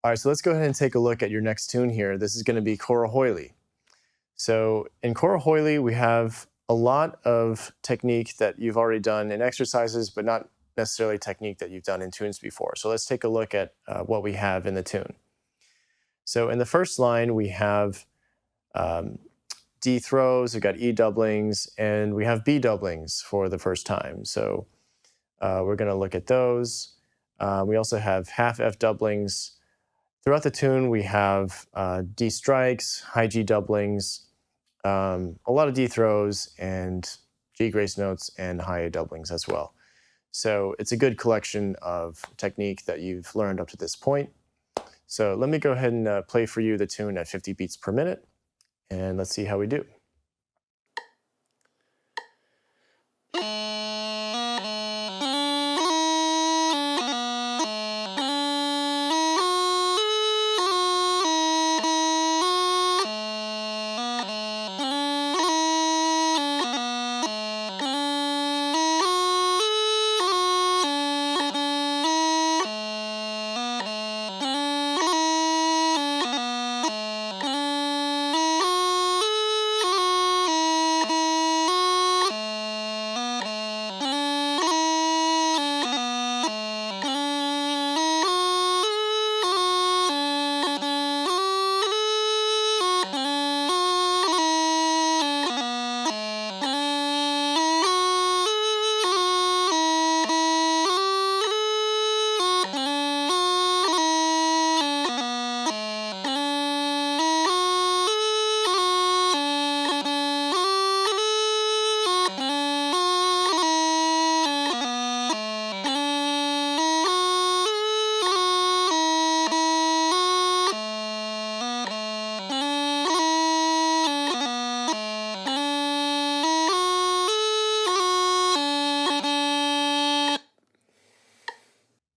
All right, so let's go ahead and take a look at your next tune here. This is going to be Corriechollie. So in Corriechollie, we have a lot of technique that you've already done in exercises, but not necessarily technique that you've done in tunes before. So let's take a look at what we have in the tune. So in the first line, we have D throws, we've got E doublings, and we have B doublings for the first time. So we're going to look at those. We also have half F doublings. Throughout the tune, we have D strikes, high G doublings, a lot of D throws, and G grace notes and high A doublings as well. So it's a good collection of technique that you've learned up to this point. So let me go ahead and play for you the tune at 50 beats per minute, and let's see how we do.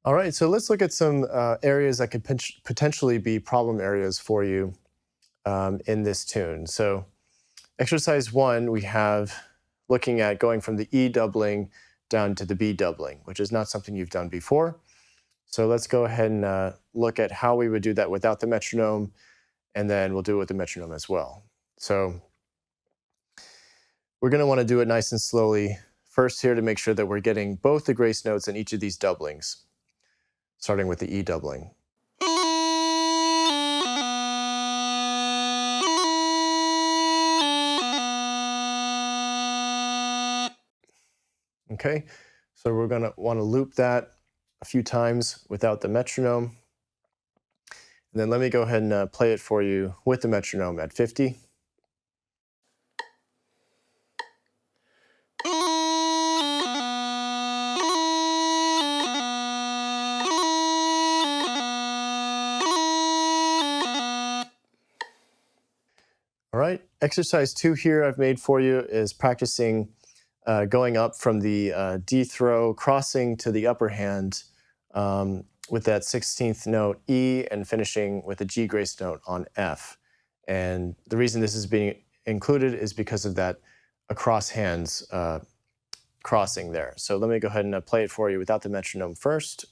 All right, so let's look at some areas that could potentially be problem areas for you in this tune. So exercise 1, we have looking at going from the E doubling down to the B doubling, which is not something you've done before. So let's go ahead and look at how we would do that without the metronome, and then we'll do it with the metronome as well. So we're going to want to do it nice and slowly first here to make sure that we're getting both the grace notes in each of these doublings, starting with the E doubling. Okay, so we're going to want to loop that a few times without the metronome. And then let me go ahead and play it for you with the metronome at 50. All right, exercise 2 here I've made for you is practicing going up from the D throw, crossing to the upper hand with that 16th note E, and finishing with a G grace note on F. And the reason this is being included is because of that across hands crossing there. So let me go ahead and play it for you without the metronome first.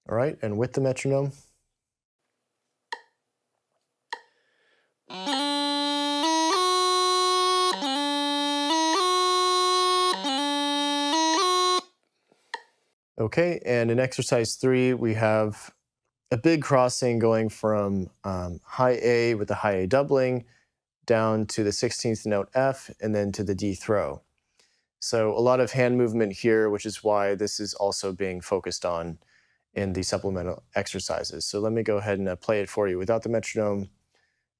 All right, and with the metronome. Okay, and in exercise 3, we have a big crossing going from high A with the high A doubling down to the 16th note F, and then to the D throw. So a lot of hand movement here, which is why this is also being focused on in the supplemental exercises. So let me go ahead and play it for you without the metronome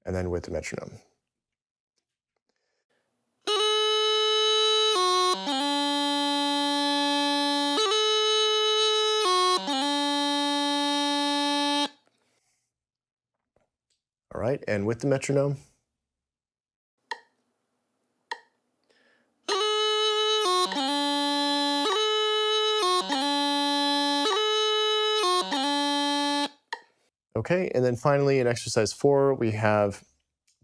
and then with the metronome. All right, and with the metronome. Okay, and then finally in exercise 4, we have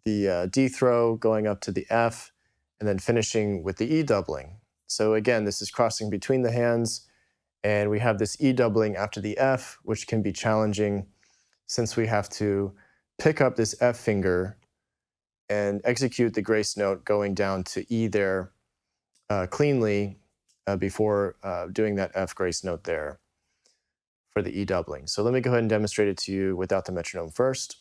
the D throw going up to the F, and then finishing with the E doubling. So again, this is crossing between the hands, and we have this E doubling after the F, which can be challenging since we have to pick up this F finger and execute the grace note going down to E there cleanly before doing that F grace note there for the E doubling. So let me go ahead and demonstrate it to you without the metronome first.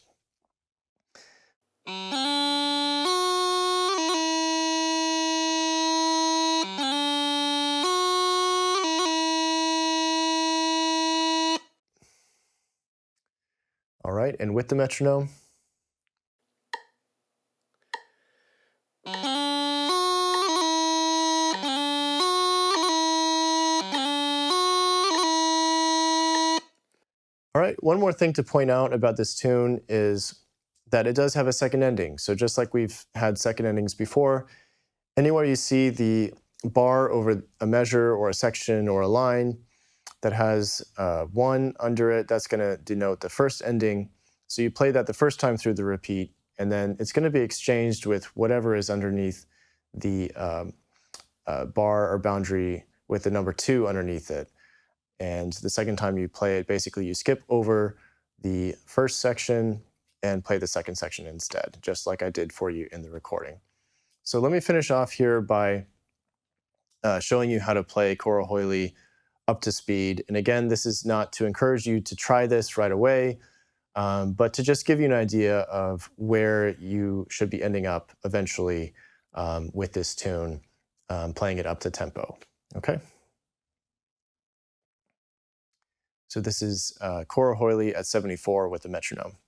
All right, and with the metronome. All right, one more thing to point out about this tune is that it does have a second ending. So just like we've had second endings before, anywhere you see the bar over a measure or a section or a line that has 1 under it, that's going to denote the first ending. So you play that the first time through the repeat, and then it's going to be exchanged with whatever is underneath the bar or boundary with the number 2 underneath it. And the second time you play it, basically you skip over the first section and play the second section instead, just like I did for you in the recording. So let me finish off here by showing you how to play Corriechollie up to speed. And again, this is not to encourage you to try this right away, but to just give you an idea of where you should be ending up eventually with this tune, playing it up to tempo, okay? So this is Corriechollie at 74 with the metronome.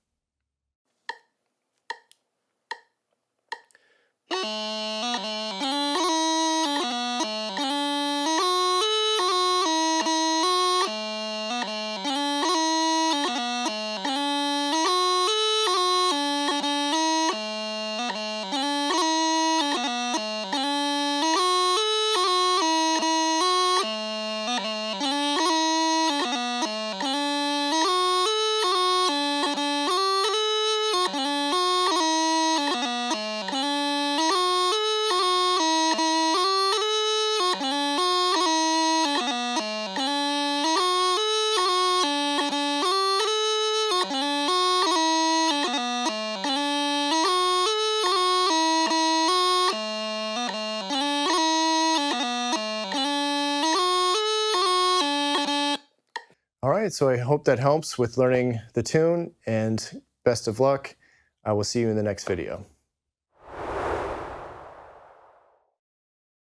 All right, so I hope that helps with learning the tune, and best of luck. I will see you in the next video.